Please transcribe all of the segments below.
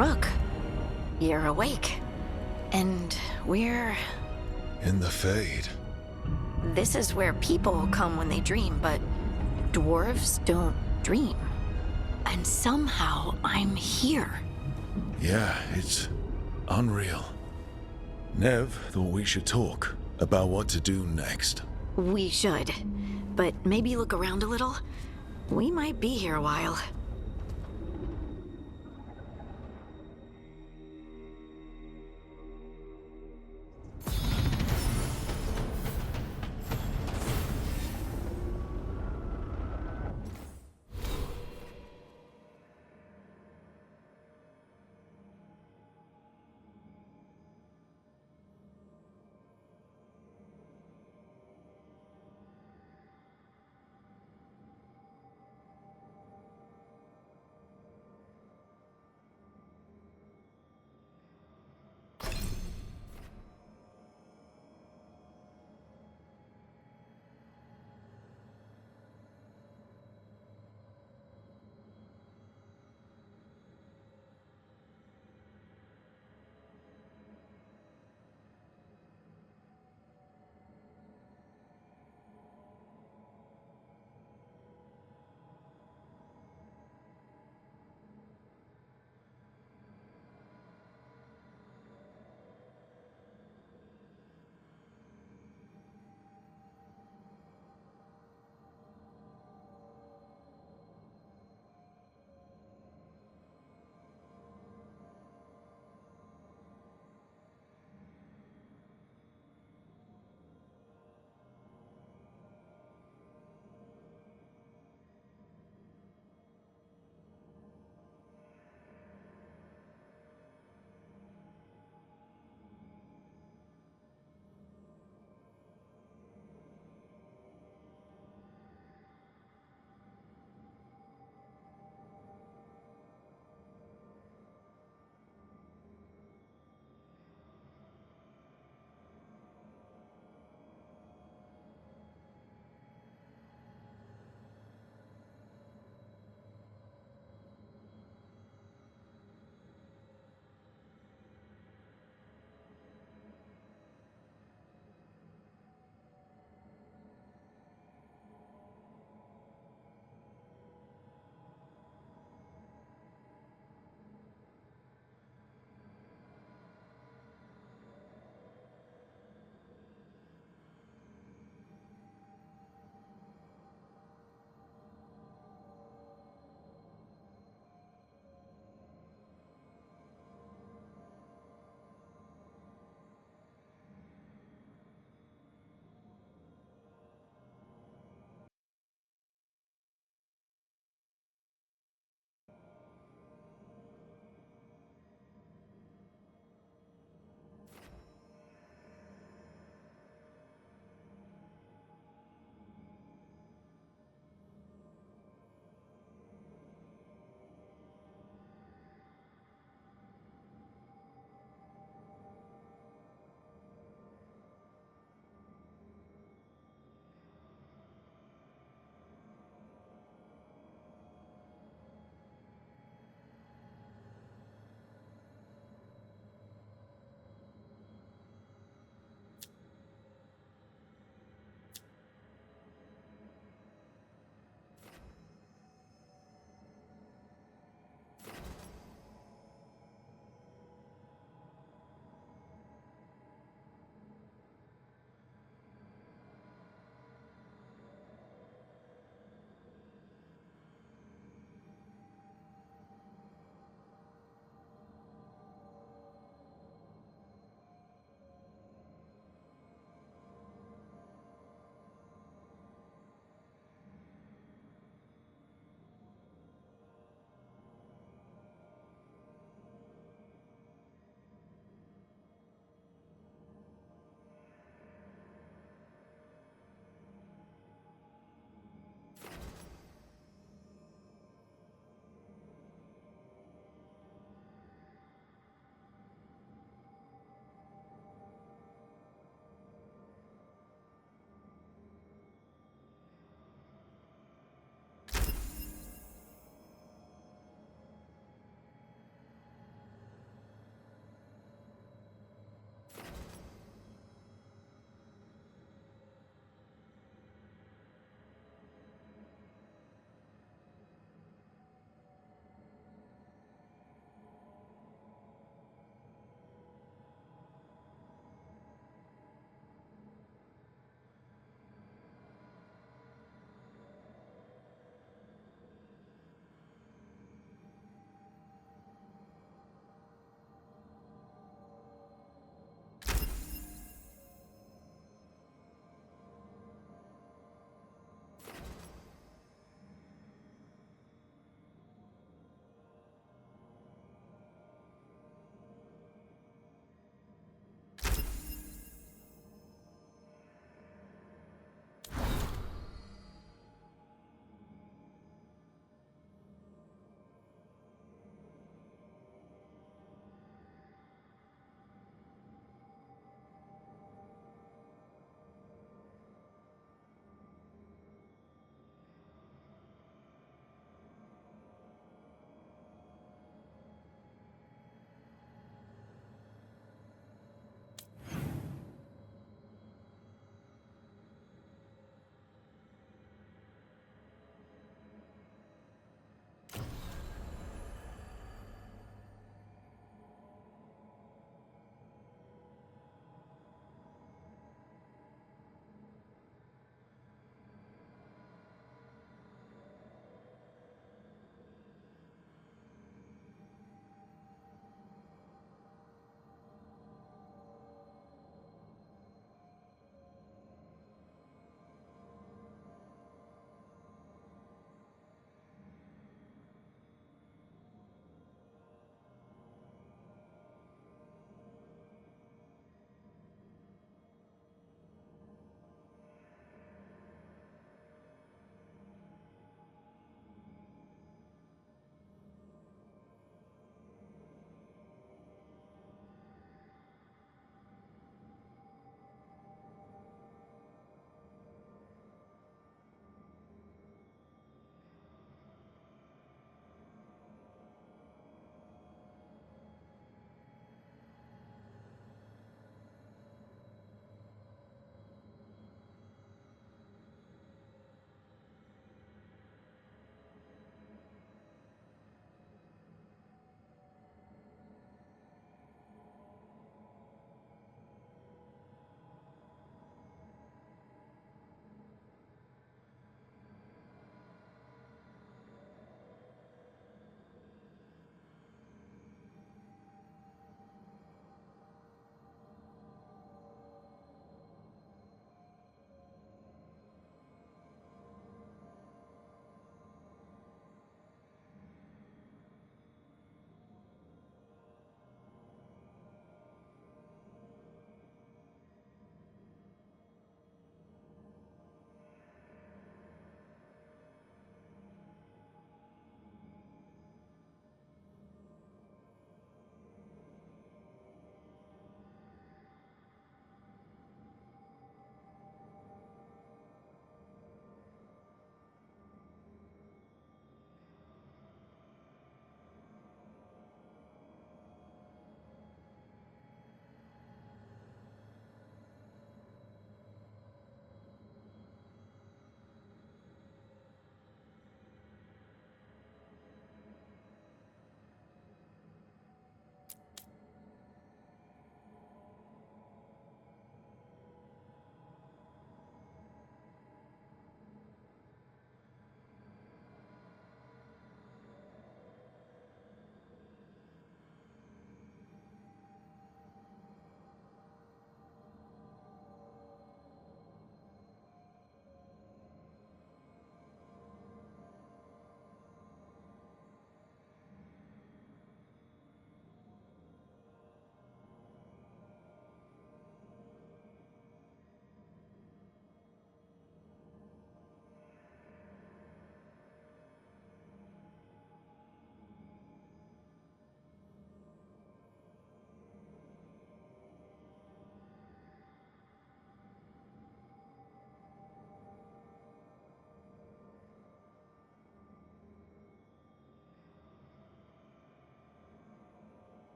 Rook, you're awake. And we're... In the Fade. This is where people come when they dream, but dwarves don't dream. And somehow I'm here. Yeah, it's unreal. Nev thought we should talk about what to do next. We should. But maybe look around a little. We might be here a while.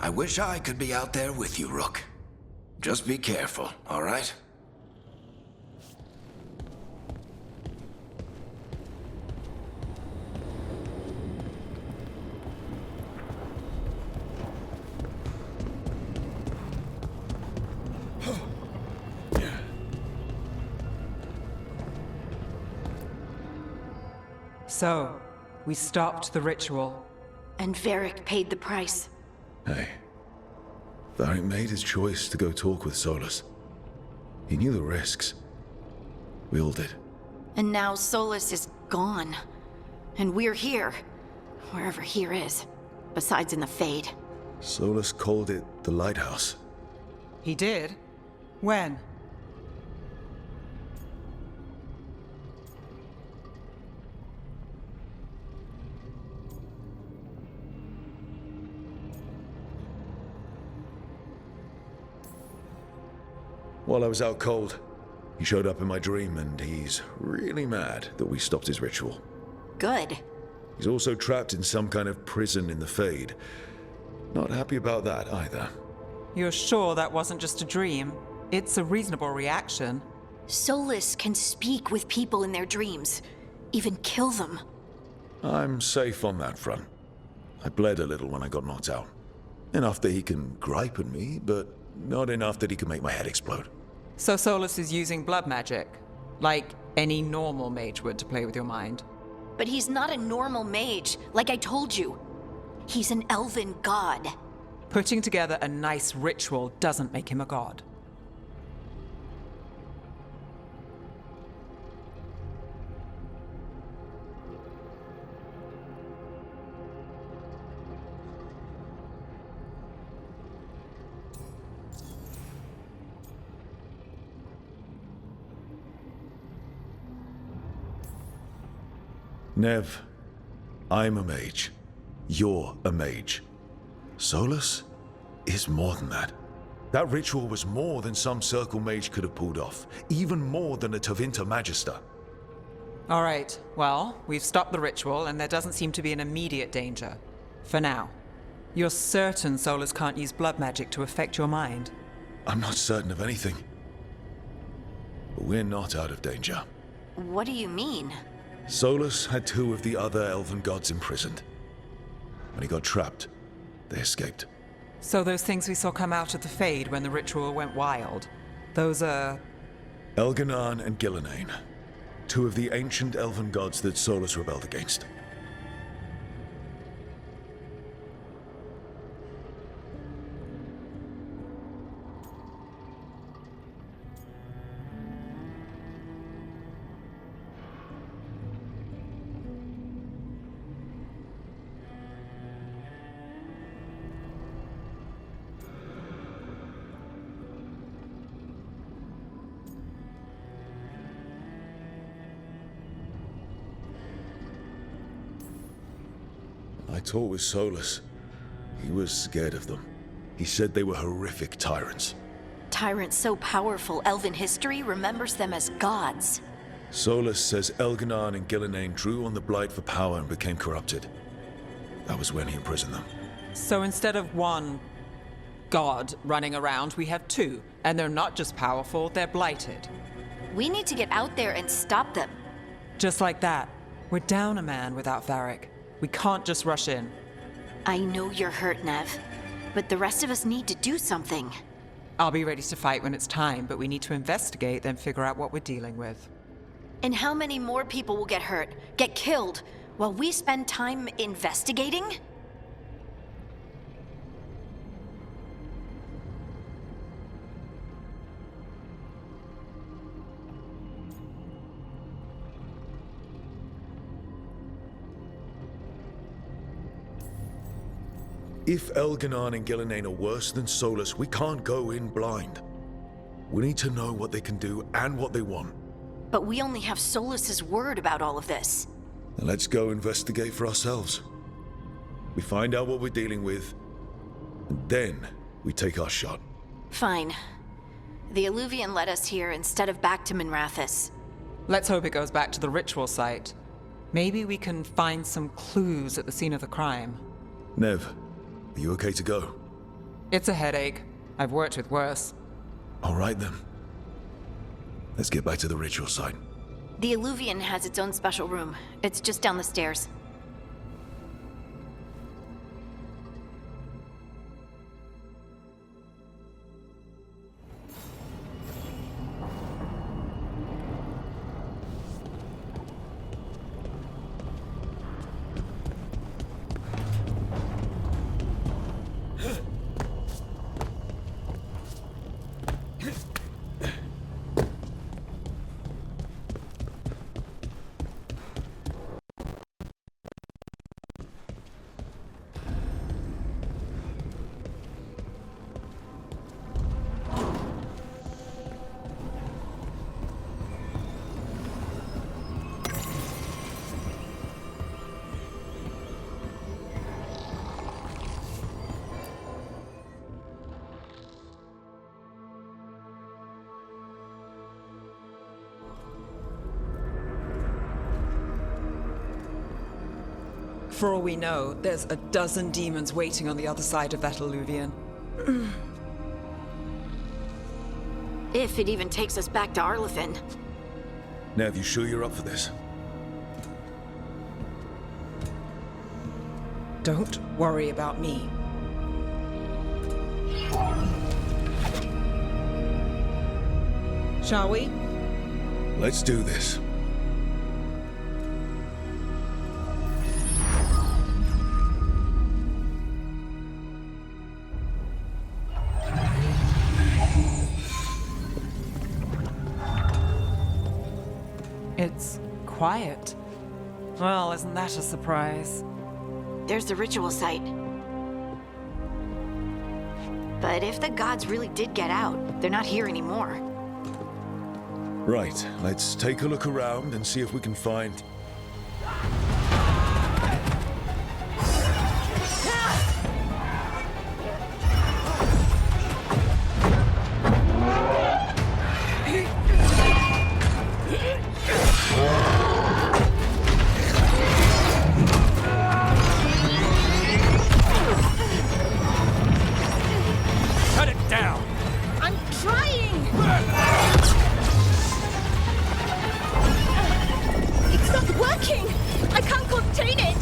I wish I could be out there with you, Rook. Just be careful, all right? So, we stopped the ritual. And Varric paid the price. Hey. Varric made his choice to go talk with Solus. He knew the risks. We all did. And now Solus is gone. And we're here. Wherever here is. Besides in the Fade. Solus called it the Lighthouse. He did? When? While I was out cold, he showed up in my dream, and he's really mad that we stopped his ritual. Good. He's also trapped in some kind of prison in the Fade. Not happy about that either. You're sure that wasn't just a dream? It's a reasonable reaction. Solus can speak with people in their dreams. Even kill them. I'm safe on that front. I bled a little when I got knocked out. Enough that he can gripe at me, but not enough that he can make my head explode. So Solus is using blood magic, like any normal mage would to play with your mind. But he's not a normal mage, like I told you. He's an elven god. Putting together a nice ritual doesn't make him a god. Nev, I'm a mage. You're a mage. Solus is more than that. That ritual was more than some circle mage could have pulled off. Even more than a Tevinter Magister. All right, well, we've stopped the ritual and there doesn't seem to be an immediate danger. For now. You're certain Solus can't use blood magic to affect your mind? I'm not certain of anything. But we're not out of danger. What do you mean? Solus had two of the other elven gods imprisoned. When he got trapped, they escaped. So those things we saw come out of the Fade when the ritual went wild, those are... Elganan and Gillenane. Two of the ancient elven gods that Solus rebelled against. I talked with Solus. He was scared of them. He said they were horrific tyrants. Tyrants so powerful, elven history remembers them as gods. Solus says Elganan and Gillenane drew on the Blight for power and became corrupted. That was when he imprisoned them. So instead of one god running around, we have two. And they're not just powerful, they're blighted. We need to get out there and stop them. Just like that. We're down a man without Varric. We can't just rush in. I know you're hurt, Nev. But the rest of us need to do something. I'll be ready to fight when it's time, but we need to investigate, then figure out what we're dealing with. And how many more people will get hurt, get killed, while we spend time investigating? If Elganan and Gillenane are worse than Solus, we can't go in blind. We need to know what they can do and what they want. But we only have Solus's word about all of this. Then let's go investigate for ourselves. We find out what we're dealing with, and then we take our shot. Fine. The Alluvian led us here instead of back to Minrathous. Let's hope it goes back to the ritual site. Maybe we can find some clues at the scene of the crime. Nev, are you okay to go? It's a headache. I've worked with worse. All right then. Let's get back to the ritual site. The Illuvian has its own special room. It's just down the stairs. For all we know, there's a dozen demons waiting on the other side of that Illuvian. If it even takes us back to Arlethan. Nev, you sure you're up for this? Don't worry about me. Shall we? Let's do this. It's quiet. Well, isn't that a surprise? There's the ritual site. But if the gods really did get out, they're not here anymore. Right, let's take a look around and see if we can find... Cut it down! I'm trying! It's not working! I can't contain it!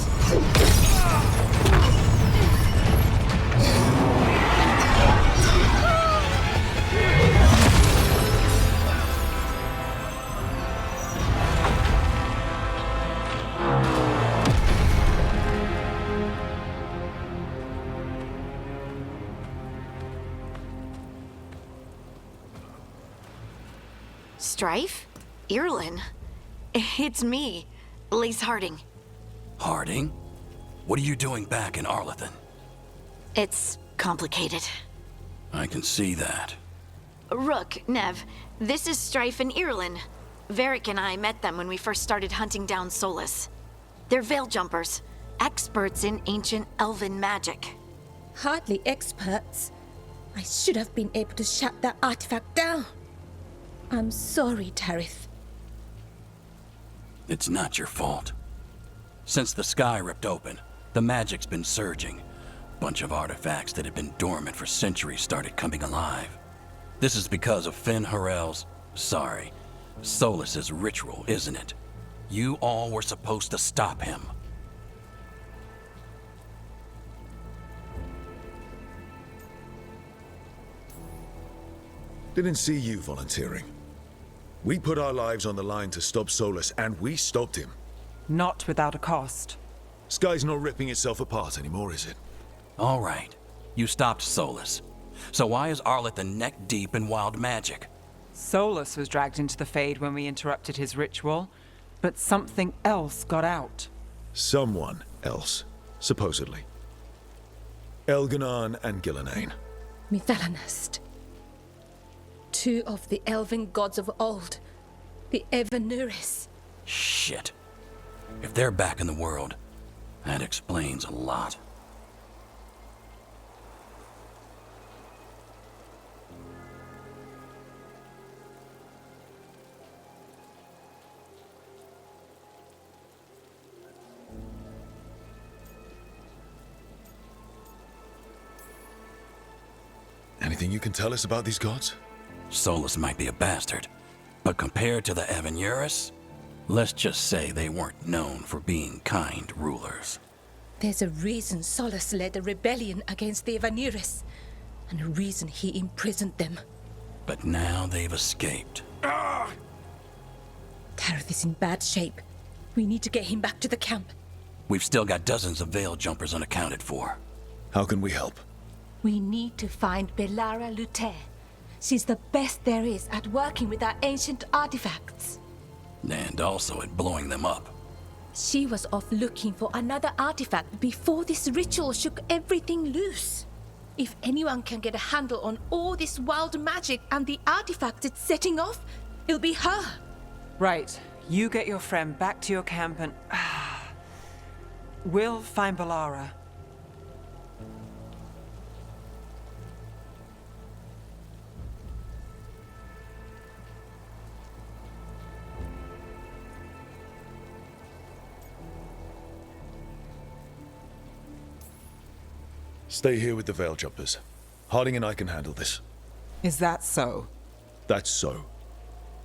Strife? Irlin? It's me, Lace Harding. Harding? What are you doing back in Arlethan? It's complicated. I can see that. Rook, Nev, this is Strife and Irlin. Varric and I met them when we first started hunting down Solus. They're veil jumpers, experts in ancient elven magic. Hardly experts. I should have been able to shut that artifact down. I'm sorry, Tarith. It's not your fault. Since the sky ripped open, the magic's been surging. Bunch of artifacts that had been dormant for centuries started coming alive. This is because of Finn Harel's, Solus's ritual, isn't it? You all were supposed to stop him. Didn't see you volunteering. We put our lives on the line to stop Solus, and we stopped him. Not without a cost. Sky's not ripping itself apart anymore, is it? All right, you stopped Solus. So why is Arlethan neck deep in wild magic? Solus was dragged into the Fade when we interrupted his ritual, but something else got out. Someone else, supposedly. Elganon and Gillenane. Mithalanast. Two of the elven gods of old. The Evanuris. Shit. If they're back in the world, that explains a lot. Anything you can tell us about these gods? Solus might be a bastard, but compared to the Avenurus, let's just say they weren't known for being kind rulers. There's a reason Solus led a rebellion against the Evanurus, and a reason he imprisoned them. But now they've escaped. Tareth is in bad shape. We need to get him back to the camp. We've still got dozens of veil jumpers unaccounted for. How can we help? We need to find Belara Luther. She's the best there is at working with our ancient artifacts. And also at blowing them up. She was off looking for another artifact before this ritual shook everything loose. If anyone can get a handle on all this wild magic and the artifact it's setting off, it'll be her. Right. You get your friend back to your camp and... we'll find Belara. Stay here with the Veil Jumpers. Harding and I can handle this. Is that so? That's so.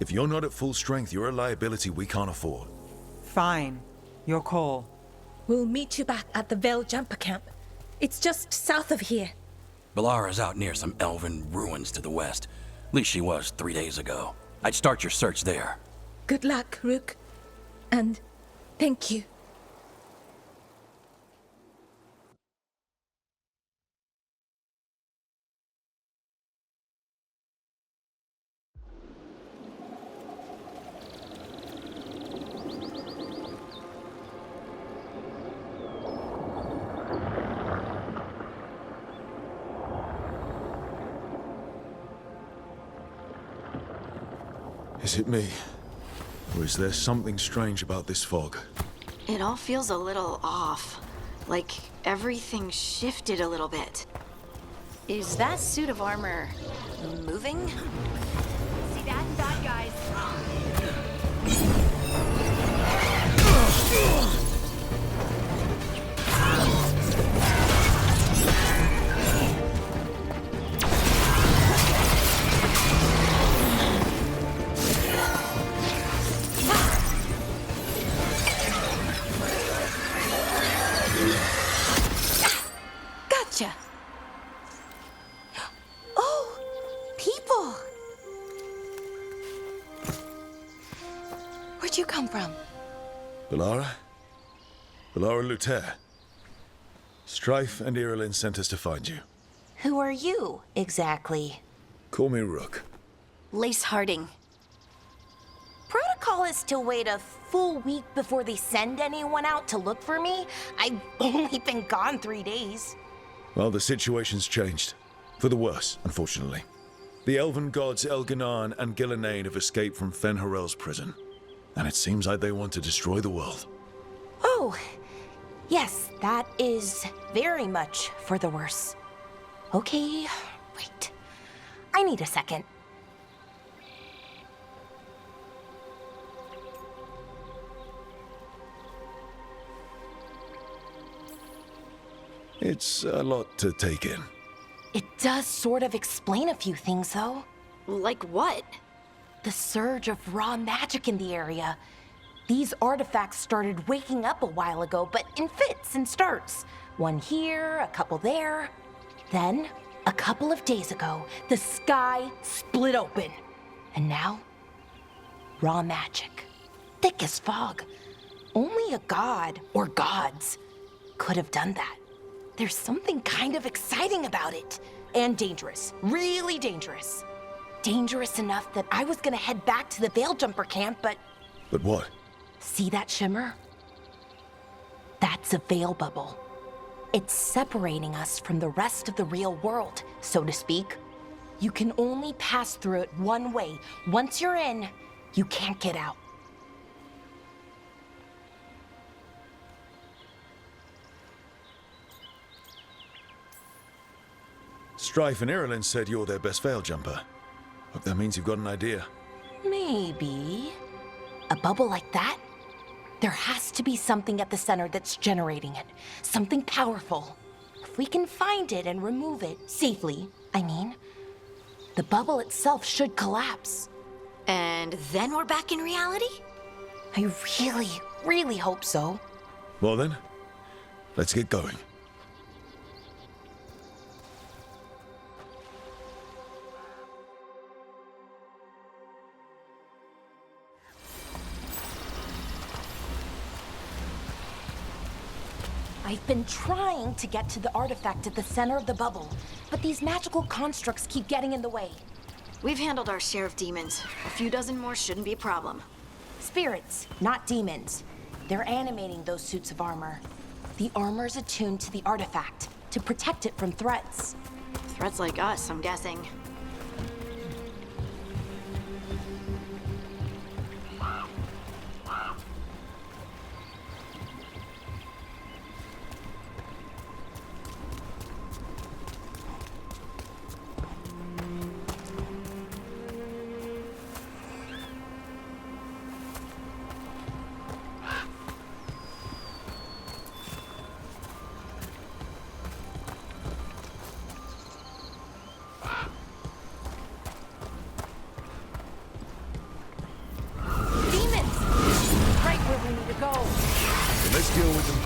If you're not at full strength, you're a liability we can't afford. Fine. Your call. We'll meet you back at the Veil Jumper camp. It's just south of here. Belara's out near some elven ruins to the west. At least she was 3 days ago. I'd start your search there. Good luck, Rook. And thank you. Is it me? Or is there something strange about this fog? It all feels a little off. Like everything shifted a little bit. Is that suit of armor moving? See that, bad guys? Gotcha. Oh, people. Where'd you come from? Belara? Belara Luther. Strife and Irilyn sent us to find you. Who are you, exactly? Call me Rook. Lace Harding. Protocol is to wait a full week before they send anyone out to look for me. I've only been gone 3 days. Well, the situation's changed. For the worse, unfortunately. The elven gods Elganan and Gillenane have escaped from Fen'Harel's prison. And it seems like they want to destroy the world. Oh, yes, that is very much for the worse. Okay, wait. I need a second. It's a lot to take in. It does sort of explain a few things, though. Like what? The surge of raw magic in the area. These artifacts started waking up a while ago, but in fits and starts. One here, a couple there. Then, a couple of days ago, the sky split open. And now, raw magic. Thick as fog. Only a god, or gods, could have done that. There's something kind of exciting about it. And dangerous. Really dangerous. Dangerous enough that I was gonna head back to the Veil Jumper camp, but... But what? See that shimmer? That's a veil bubble. It's separating us from the rest of the real world, so to speak. You can only pass through it one way. Once you're in, you can't get out. Strife and Irilyn said you're their best veil jumper. Hope that means you've got an idea. Maybe. A bubble like that? There has to be something at the center that's generating it. Something powerful. If we can find it and remove it, safely, I mean, the bubble itself should collapse. And then we're back in reality? I really, really hope so. Well then, let's get going. I've been trying to get to the artifact at the center of the bubble, but these magical constructs keep getting in the way. We've handled our share of demons. A few dozen more shouldn't be a problem. Spirits, not demons. They're animating those suits of armor. The armor's attuned to the artifact to protect it from threats. Threats like us, I'm guessing. Let's deal with them.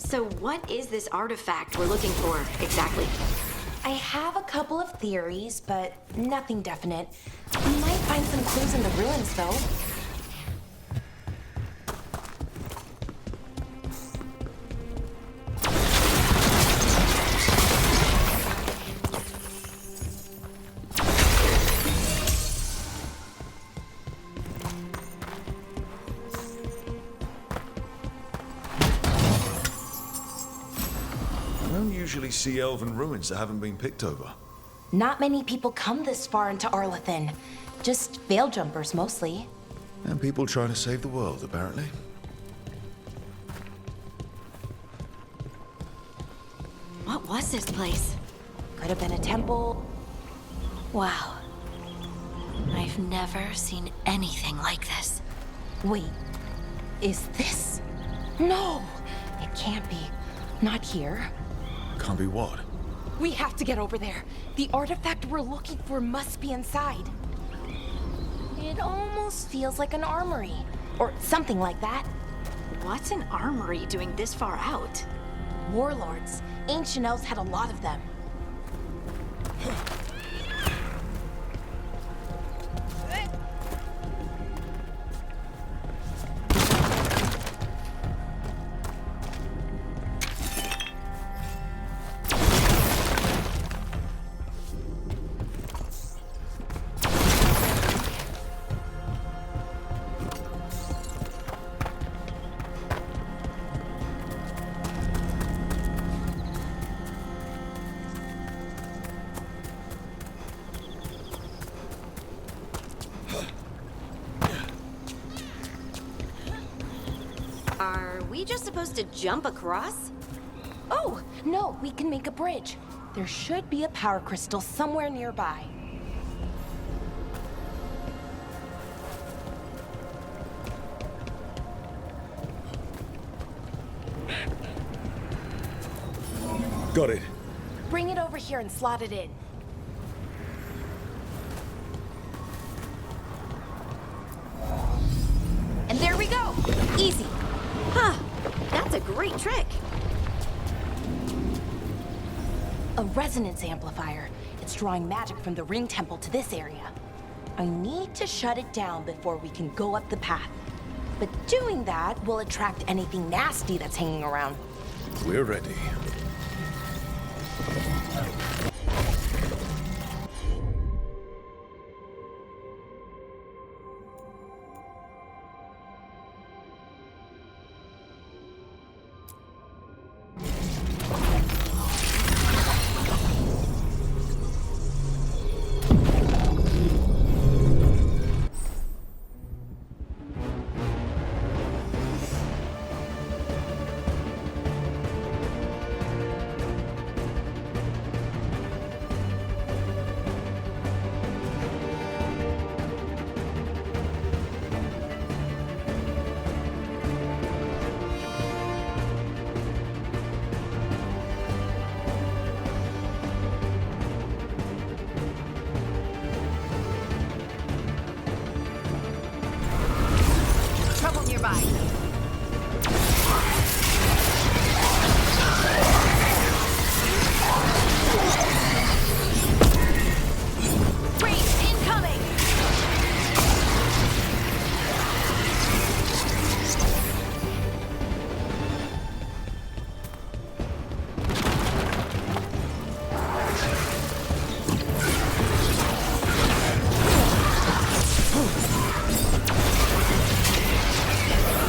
So what is this artifact we're looking for, exactly? I have a couple of theories, but nothing definite. We might find some clues in the ruins, though. I don't usually see elven ruins that haven't been picked over. Not many people come this far into Arlathan. Just veil jumpers, mostly. And people trying to save the world, apparently. What was this place? Could have been a temple. Wow. I've never seen anything like this. Wait, is this? No, it can't be. Not here. Can't be what? We have to get over there. The artifact we're looking for must be inside. It almost feels like an armory, or something like that. What's an armory doing this far out? Warlords. Ancient elves had a lot of them. Are we just supposed to jump across? Oh, no, we can make a bridge. There should be a power crystal somewhere nearby. Got it. Bring it over here and slot it in. And there we go! Easy. Huh. That's a great trick. A resonance amplifier. It's drawing magic from the ring temple to this area. I need to shut it down before we can go up the path. But doing that will attract anything nasty that's hanging around. We're ready. Trouble nearby. Race incoming!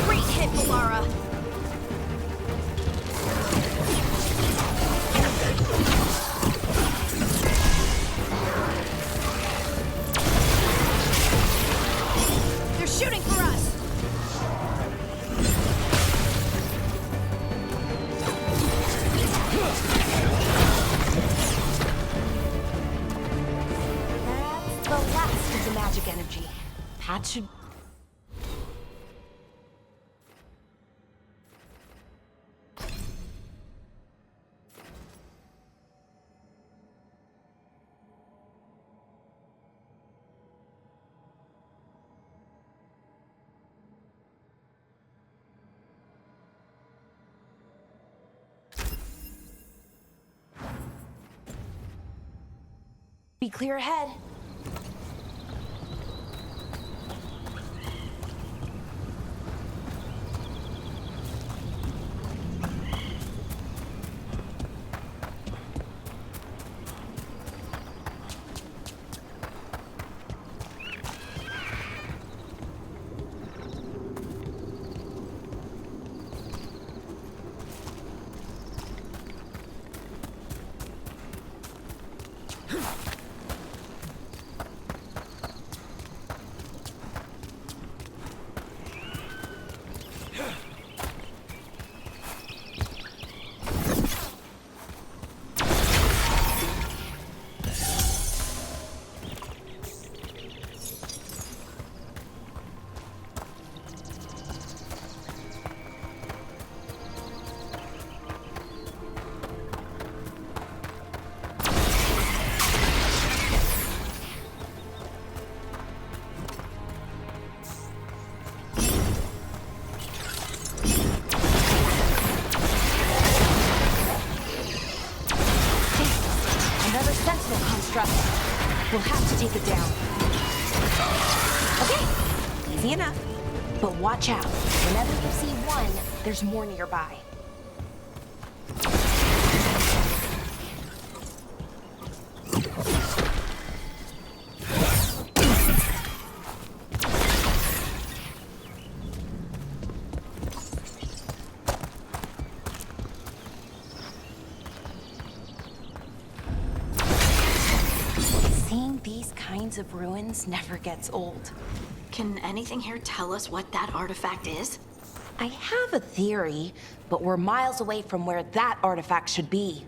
Great hit, Valara! They're shooting for us! That's the last of the magic energy. That should... Be clear ahead. Another sentinel construct. We'll have to take it down. Okay, easy enough. But watch out. Whenever you see one, there's more nearby. Seeing these kinds of ruins never gets old. Can anything here tell us what that artifact is? I have a theory, but we're miles away from where that artifact should be.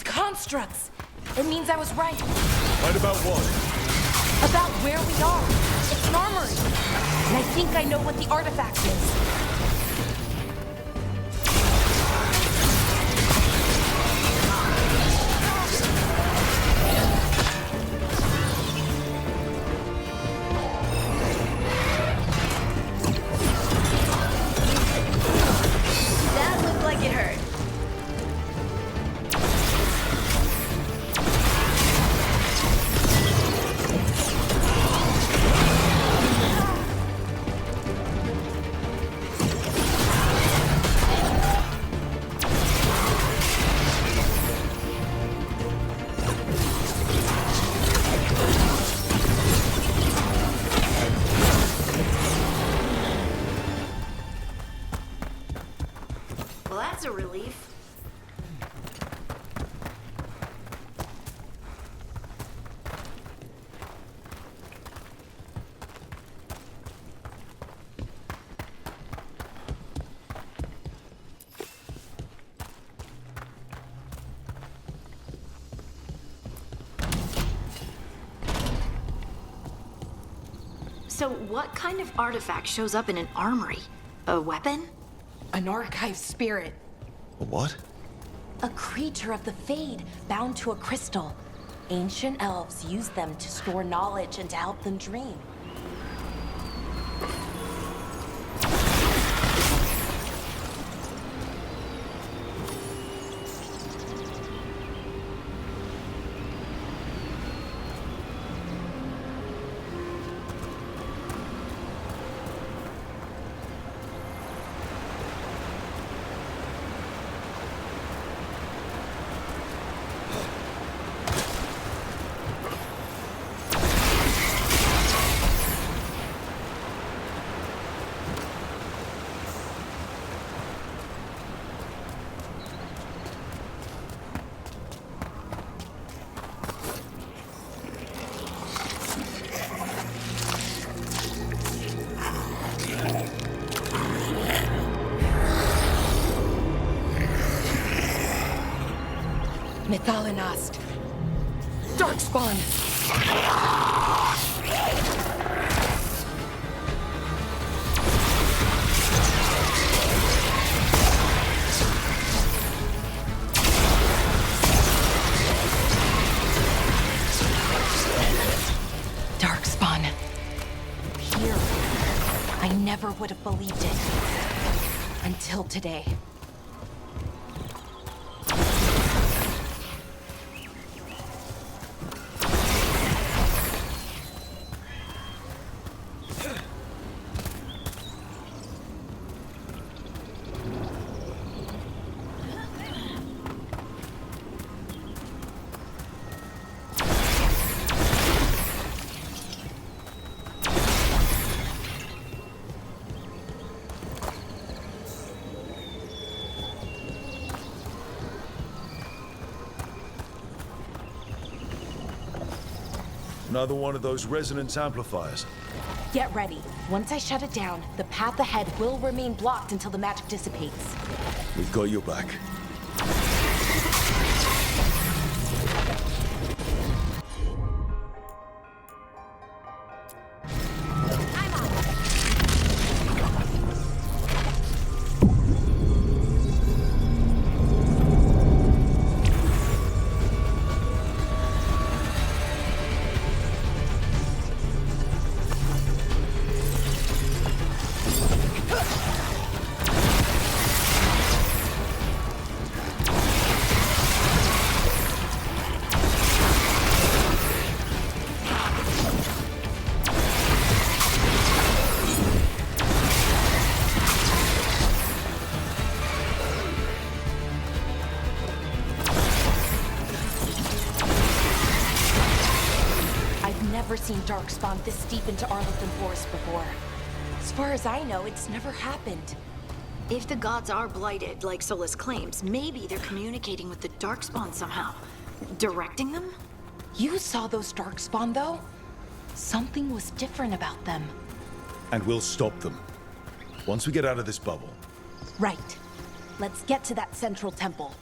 Constructs. It means I was right. Right about what? About where we are. It's an armory. And I think I know what the artifact is. That looked like it hurt. Well, that's a relief. So what kind of artifact shows up in an armory? A weapon? An archive spirit. A what? A creature of the Fade, bound to a crystal. Ancient elves use them to store knowledge and to help them dream. Mythalinast. Darkspawn. Darkspawn. Here. I never would have believed it. Until today. Another one of those resonance amplifiers. Get ready. Once I shut it down, the path ahead will remain blocked until the magic dissipates. We've got your back. Never seen Darkspawn this deep into Arlington Forest before. As far as I know, it's never happened. If the gods are blighted, like Solus claims, maybe they're communicating with the Darkspawn somehow. Directing them? You saw those Darkspawn, though? Something was different about them. And we'll stop them. Once we get out of this bubble. Right. Let's get to that central temple.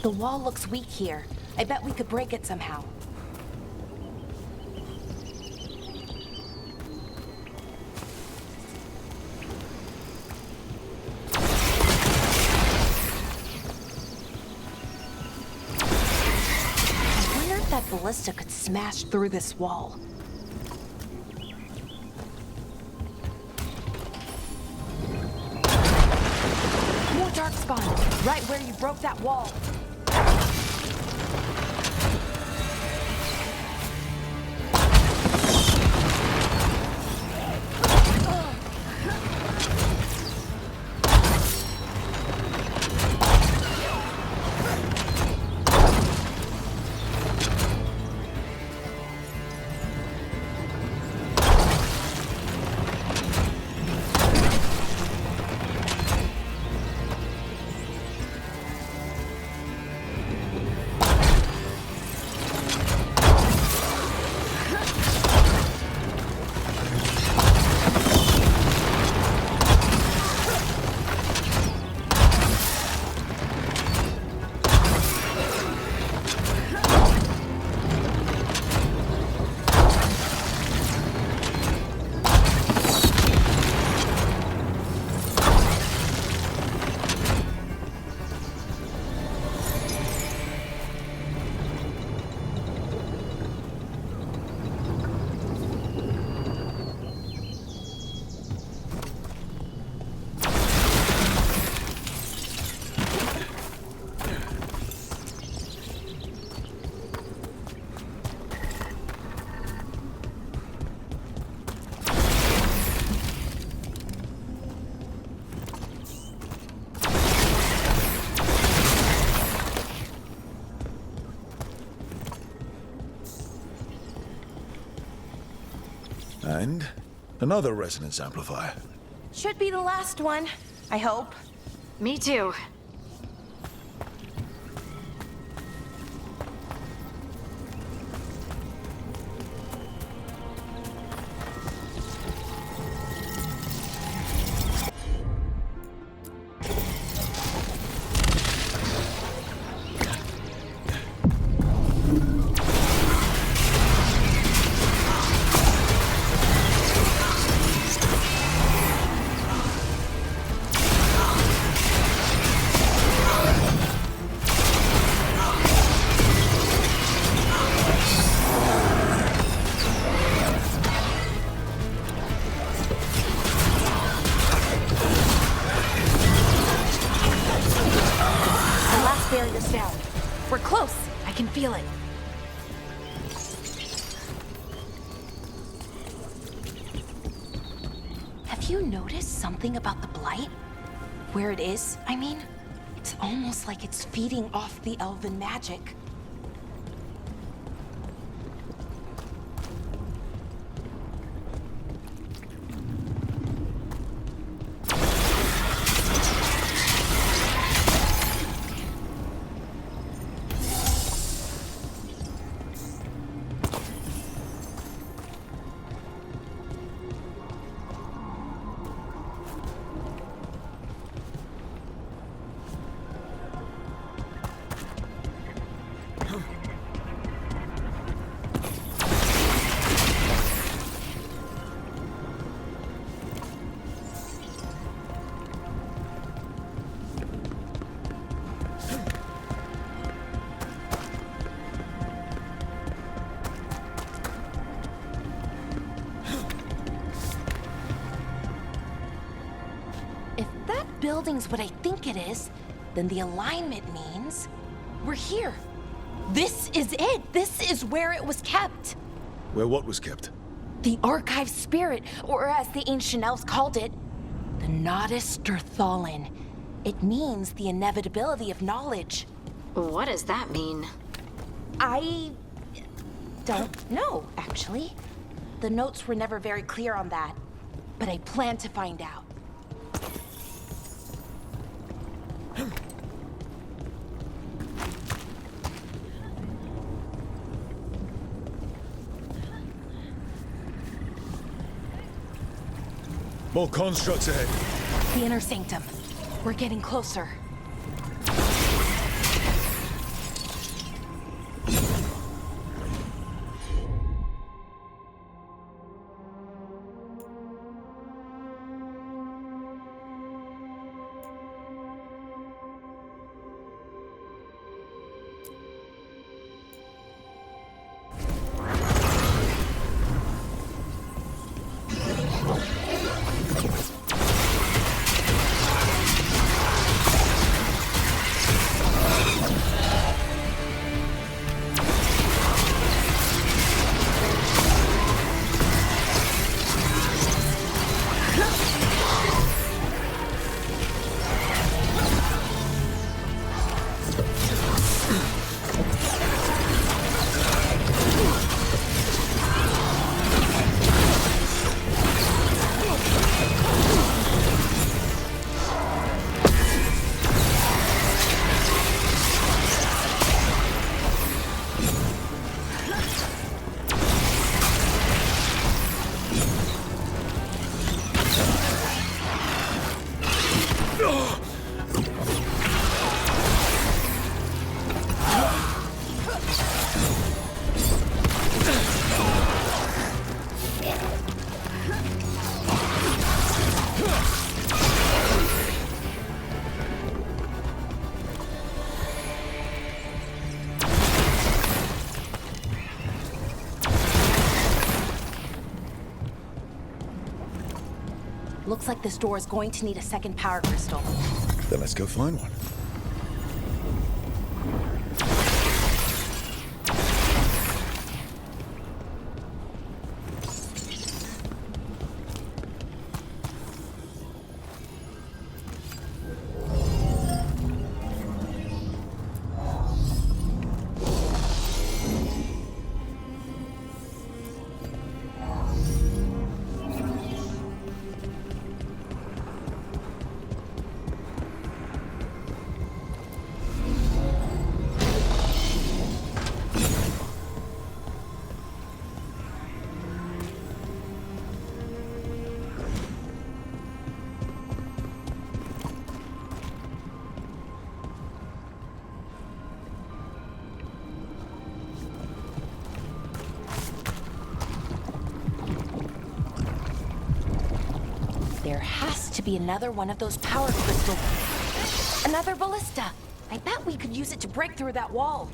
The wall looks weak here. I bet we could break it somehow. I wonder if that ballista could smash through this wall. More Darkspawn, right where you broke that wall. And another resonance amplifier. Should be the last one, I hope. Me too. you notice something about the blight? Where it is, I mean? It's almost like it's feeding off the elven magic. Building's what I think it is, then the alignment means we're here. This is it. This is where it was kept. Where what was kept? The archive spirit, or as the ancient elves called it, the Nodus Derthalin. It means the inevitability of knowledge. What does that mean? I don't know, actually. The notes were never very clear on that, but I plan to find out. More constructs ahead. The inner sanctum. We're getting closer. Looks like this door is going to need a second power crystal. Then let's go find one. There has to be another one of those power crystals. Another ballista. I bet we could use it to break through that wall.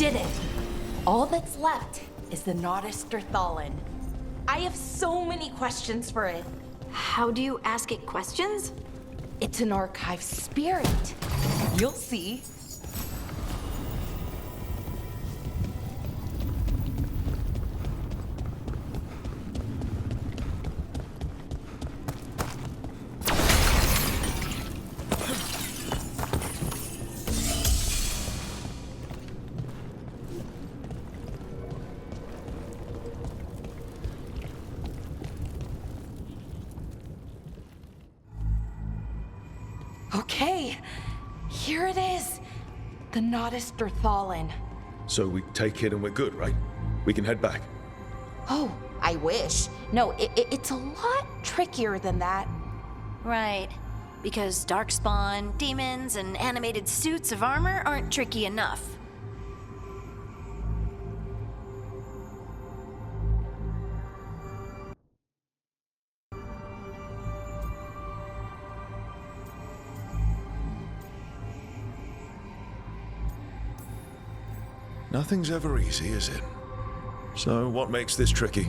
did it! All that's left is the Naughtisterthallen. I have so many questions for it. How do you ask it questions? It's an archive spirit. You'll see. Okay, here it is. The Naughtisterthallen. So we take it and we're good, right? We can head back. Oh, I wish. No, it's a lot trickier than that. Right. Because darkspawn, demons, and animated suits of armor aren't tricky enough. Nothing's ever easy, is it? So what makes this tricky?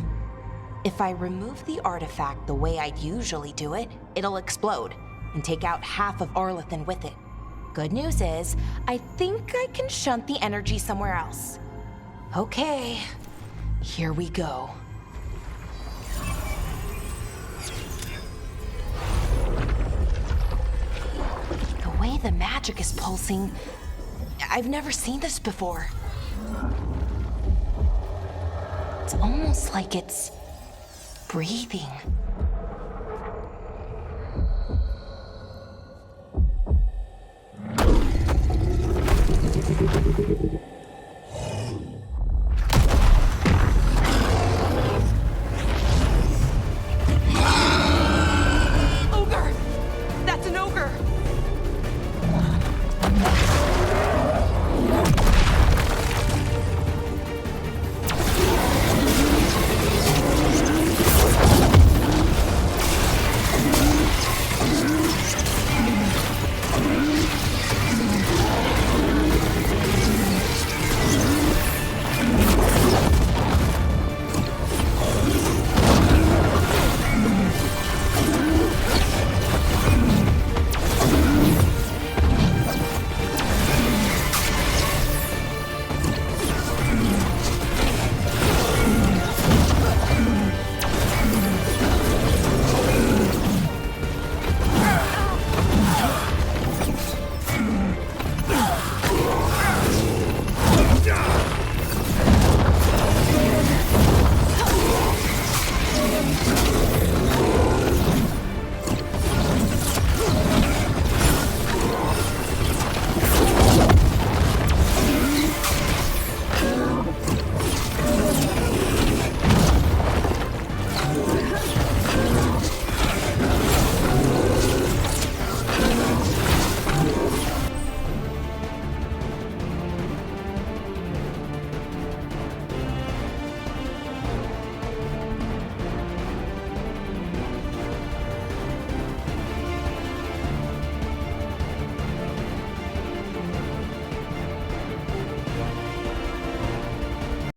If I remove the artifact the way I'd usually do it, it'll explode and take out half of Arlethan with it. Good news is, I think I can shunt the energy somewhere else. Okay, here we go. The way the magic is pulsing, I've never seen this before. It's almost like it's breathing.